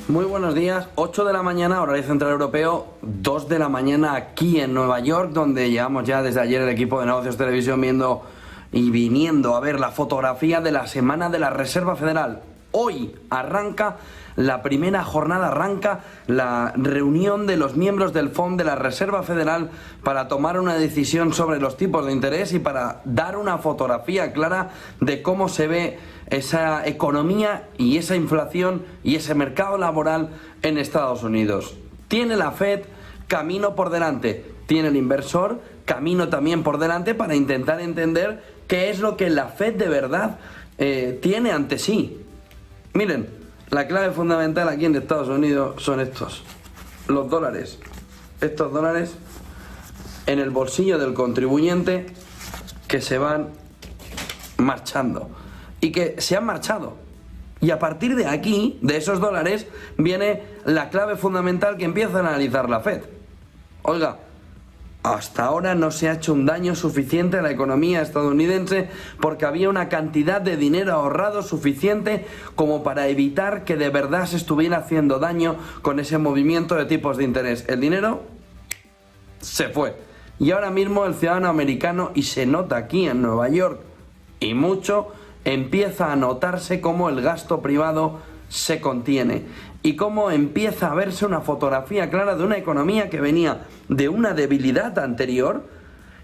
Muy buenos días, 8 de la mañana, horario central europeo, 2 de la mañana aquí en Nueva York, donde llevamos ya desde ayer el equipo de Negocios Televisión viendo y viniendo a ver la fotografía de la semana de la Reserva Federal. Hoy arranca la primera jornada, arranca la reunión de los miembros del FOMC de la Reserva Federal para tomar una decisión sobre los tipos de interés y para dar una fotografía clara de cómo se ve esa economía y esa inflación y ese mercado laboral en Estados Unidos. Tiene la Fed camino por delante, tiene el inversor camino también por delante para intentar entender qué es lo que la Fed de verdad tiene ante sí. Miren, la clave fundamental aquí en Estados Unidos son estos, los dólares. Estos dólares en el bolsillo del contribuyente que se van marchando y que se han marchado. Y a partir de aquí, de esos dólares, viene la clave fundamental que empieza a analizar la Fed. Oiga, hasta ahora no se ha hecho un daño suficiente a la economía estadounidense porque había una cantidad de dinero ahorrado suficiente como para evitar que de verdad se estuviera haciendo daño con ese movimiento de tipos de interés. El dinero se fue. Y ahora mismo el ciudadano americano, y se nota aquí en Nueva York y mucho, empieza a notarse cómo el gasto privado se contiene y cómo empieza a verse una fotografía clara de una economía que venía de una debilidad anterior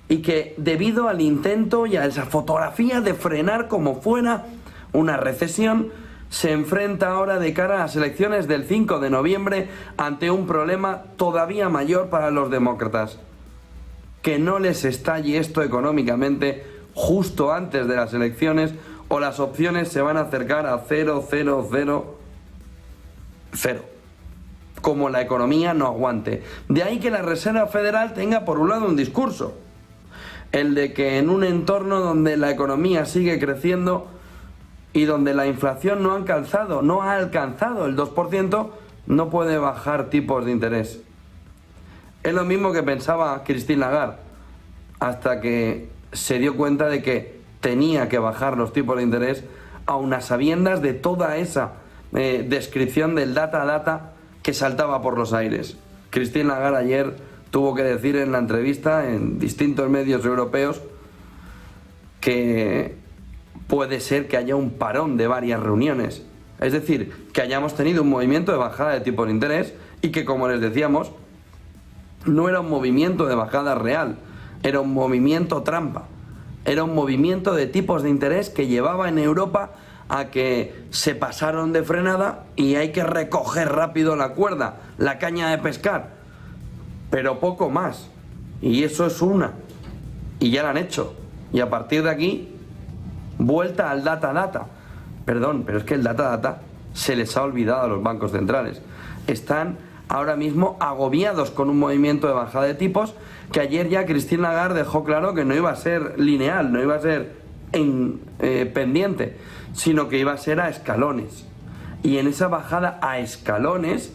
y que debido al intento y a esa fotografía de frenar como fuera una recesión, se enfrenta ahora de cara a las elecciones del 5 de noviembre ante un problema todavía mayor para los demócratas. Que no les estalle esto económicamente justo antes de las elecciones o las opciones se van a acercar a 0, 0, 0, 0. Como la economía no aguante. De ahí que la Reserva Federal tenga por un lado un discurso, el de que en un entorno donde la economía sigue creciendo y donde la inflación no ha alcanzado el 2%, no puede bajar tipos de interés. Es lo mismo que pensaba Christine Lagarde, hasta que se dio cuenta de que tenía que bajar los tipos de interés a unas sabiendas de toda esa descripción del data que saltaba por los aires. Christine Lagarde ayer tuvo que decir en la entrevista en distintos medios europeos que puede ser que haya un parón de varias reuniones. Es decir, que hayamos tenido un movimiento de bajada de tipos de interés y que, como les decíamos, no era un movimiento de bajada real, era un movimiento trampa. Era un movimiento de tipos de interés que llevaba en Europa a que se pasaron de frenada y hay que recoger rápido la cuerda, la caña de pescar, pero poco más. Y eso es una. Y ya la han hecho. Y a partir de aquí, vuelta al data. Perdón, pero es que el data se les ha olvidado a los bancos centrales. Están ahora mismo agobiados con un movimiento de bajada de tipos que ayer ya Christine Lagarde dejó claro que no iba a ser lineal, no iba a ser pendiente, sino que iba a ser a escalones. Y en esa bajada a escalones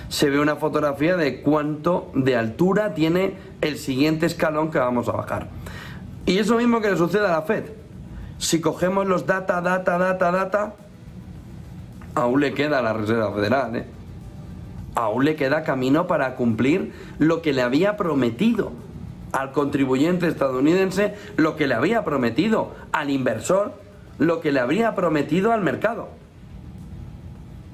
se ve una fotografía de cuánto de altura tiene el siguiente escalón que vamos a bajar. Y eso mismo que le sucede a la Fed. Si cogemos los data, aún le queda a la Reserva Federal, aún le queda camino para cumplir lo que le había prometido al contribuyente estadounidense, lo que le había prometido al inversor, lo que le habría prometido al mercado.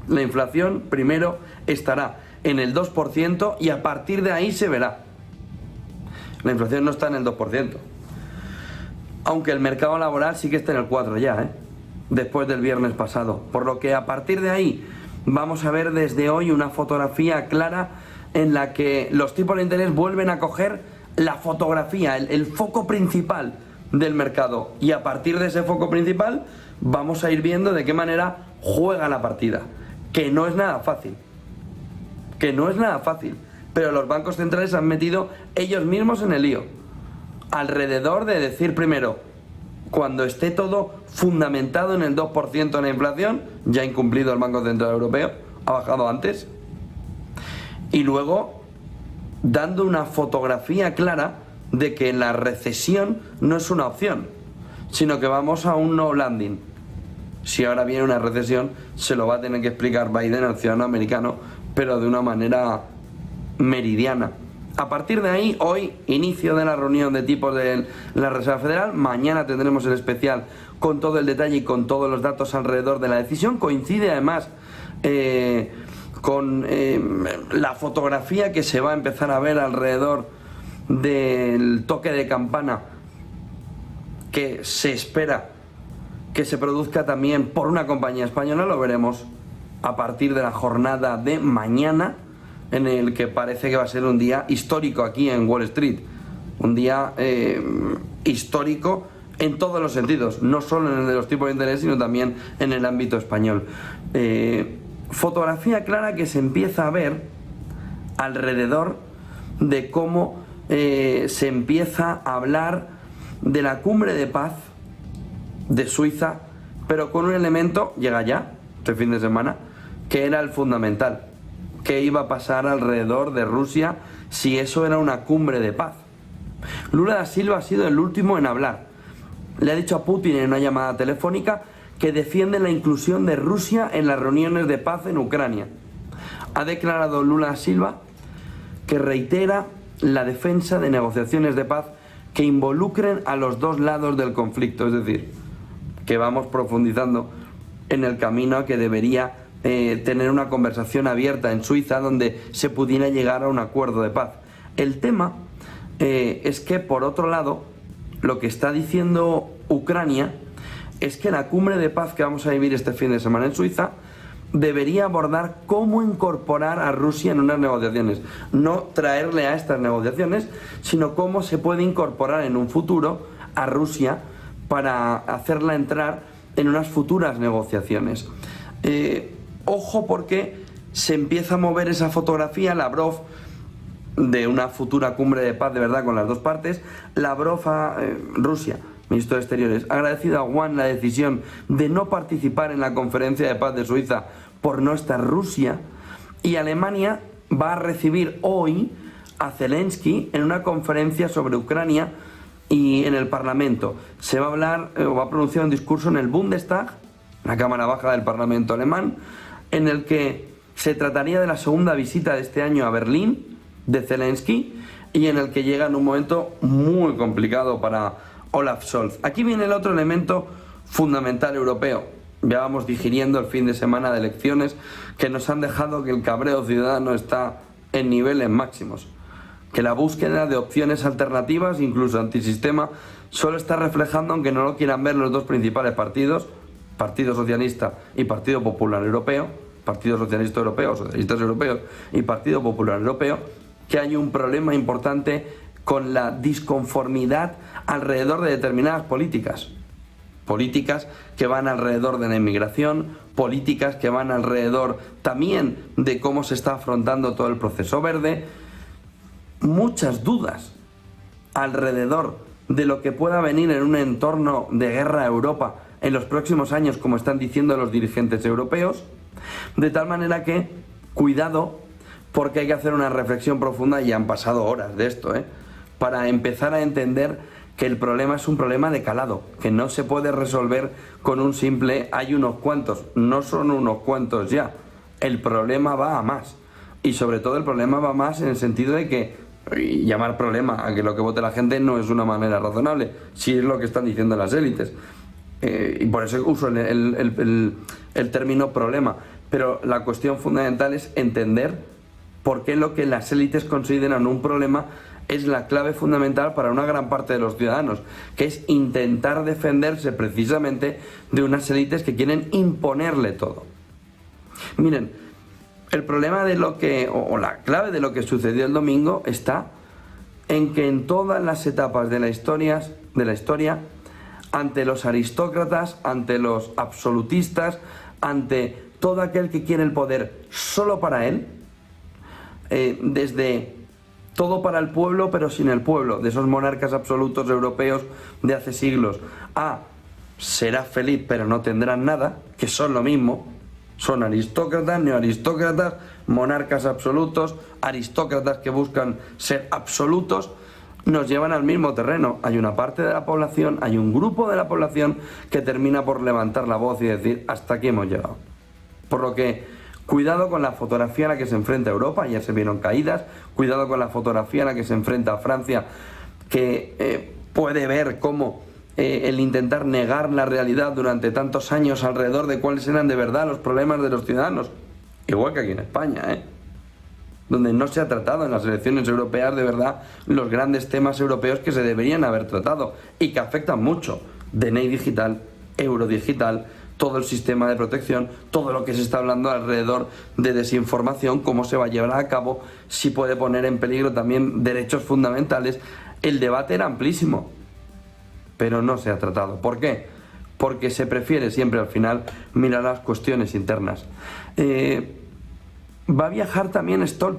La inflación primero estará en el 2% y a partir de ahí se verá. La inflación no está en el 2%, aunque el mercado laboral sí que está en el 4% ya, después del viernes pasado. Por lo que a partir de ahí vamos a ver desde hoy una fotografía clara en la que los tipos de interés vuelven a coger la fotografía, el foco principal del mercado. Y a partir de ese foco principal vamos a ir viendo de qué manera juega la partida. Que no es nada fácil. Pero los bancos centrales se han metido ellos mismos en el lío. Alrededor de decir primero, cuando esté todo fundamentado en el 2% de la inflación, ya ha incumplido el Banco Central Europeo, ha bajado antes, y luego dando una fotografía clara de que la recesión no es una opción, sino que vamos a un no landing. Si ahora viene una recesión, se lo va a tener que explicar Biden al ciudadano americano, pero de una manera meridiana. A partir de ahí, hoy, inicio de la reunión de tipos de la Reserva Federal. Mañana tendremos el especial con todo el detalle y con todos los datos alrededor de la decisión. Coincide además con la fotografía que se va a empezar a ver alrededor del toque de campana que se espera que se produzca también por una compañía española. Lo veremos a partir de la jornada de mañana, en el que parece que va a ser un día histórico aquí en Wall Street. Un día histórico en todos los sentidos, no solo en el de los tipos de interés, sino también en el ámbito español. Fotografía clara que se empieza a ver alrededor de cómo se empieza a hablar de la cumbre de paz de Suiza, pero con un elemento, llega ya, este fin de semana, que era el fundamental. ¿Qué iba a pasar alrededor de Rusia si eso era una cumbre de paz? Lula da Silva ha sido el último en hablar. Le ha dicho a Putin en una llamada telefónica que defiende la inclusión de Rusia en las reuniones de paz en Ucrania. Ha declarado Lula da Silva que reitera la defensa de negociaciones de paz que involucren a los dos lados del conflicto, es decir, que vamos profundizando en el camino que debería tener una conversación abierta en Suiza donde se pudiera llegar a un acuerdo de paz. El tema es que, por otro lado, lo que está diciendo Ucrania es que la cumbre de paz que vamos a vivir este fin de semana en Suiza debería abordar cómo incorporar a Rusia en unas negociaciones, no traerle a estas negociaciones, sino cómo se puede incorporar en un futuro a Rusia para hacerla entrar en unas futuras negociaciones. Ojo, porque se empieza a mover esa fotografía. Lavrov, de una futura cumbre de paz de verdad con las dos partes. Lavrov a Rusia, ministro de Exteriores, ha agradecido a Juan la decisión de no participar en la conferencia de paz de Suiza por no estar Rusia. Y Alemania va a recibir hoy a Zelensky en una conferencia sobre Ucrania y en el Parlamento. Se va a hablar, o va a pronunciar un discurso en el Bundestag, la Cámara Baja del Parlamento alemán, en el que se trataría de la segunda visita de este año a Berlín de Zelensky y en el que llega en un momento muy complicado para Olaf Scholz. Aquí viene el otro elemento fundamental europeo. Ya vamos digiriendo el fin de semana de elecciones que nos han dejado que el cabreo ciudadano está en niveles máximos, que la búsqueda de opciones alternativas, incluso antisistema, solo está reflejando, aunque no lo quieran ver los dos principales partidos, Partido Socialista y Partido Popular Europeo, Partido Socialista Europeo, Socialistas Europeos y Partido Popular Europeo, que hay un problema importante con la disconformidad alrededor de determinadas políticas. Políticas que van alrededor de la inmigración, políticas que van alrededor también de cómo se está afrontando todo el proceso verde. Muchas dudas alrededor de lo que pueda venir en un entorno de guerra a Europa en los próximos años, como están diciendo los dirigentes europeos, de tal manera que, cuidado, porque hay que hacer una reflexión profunda, y han pasado horas de esto, para empezar a entender que el problema es un problema de calado, que no se puede resolver con un simple hay unos cuantos. No son unos cuantos ya, el problema va a más, y sobre todo el problema va a más en el sentido de que, y llamar problema a que lo que vote la gente no es una manera razonable, si es lo que están diciendo las élites, y por eso uso el término problema. Pero la cuestión fundamental es entender por qué lo que las élites consideran un problema es la clave fundamental para una gran parte de los ciudadanos, que es intentar defenderse precisamente de unas élites que quieren imponerle todo. Miren, el problema de lo que, o la clave de lo que sucedió el domingo está en que en todas las etapas de la historia, ante los aristócratas, ante los absolutistas, ante todo aquel que quiere el poder solo para él, desde todo para el pueblo pero sin el pueblo, de esos monarcas absolutos europeos de hace siglos, a será feliz pero no tendrán nada, que son lo mismo, son aristócratas, neoaristócratas, monarcas absolutos, aristócratas que buscan ser absolutos. nos llevan al mismo terreno. Hay una parte de la población, hay un grupo de la población que termina por levantar la voz y decir hasta aquí hemos llegado. Por lo que cuidado con la fotografía a la que se enfrenta Europa, ya se vieron caídas, cuidado con la fotografía a la que se enfrenta Francia, que puede ver cómo el intentar negar la realidad durante tantos años alrededor de cuáles eran de verdad los problemas de los ciudadanos, igual que aquí en España, donde no se ha tratado en las elecciones europeas de verdad los grandes temas europeos que se deberían haber tratado y que afectan mucho: DNI digital, euro digital, todo el sistema de protección, todo lo que se está hablando alrededor de desinformación, cómo se va a llevar a cabo, si puede poner en peligro también derechos fundamentales. El debate era amplísimo, pero no se ha tratado. ¿Por qué? Porque se prefiere siempre al final mirar las cuestiones internas. Va a viajar también Stoltenberg.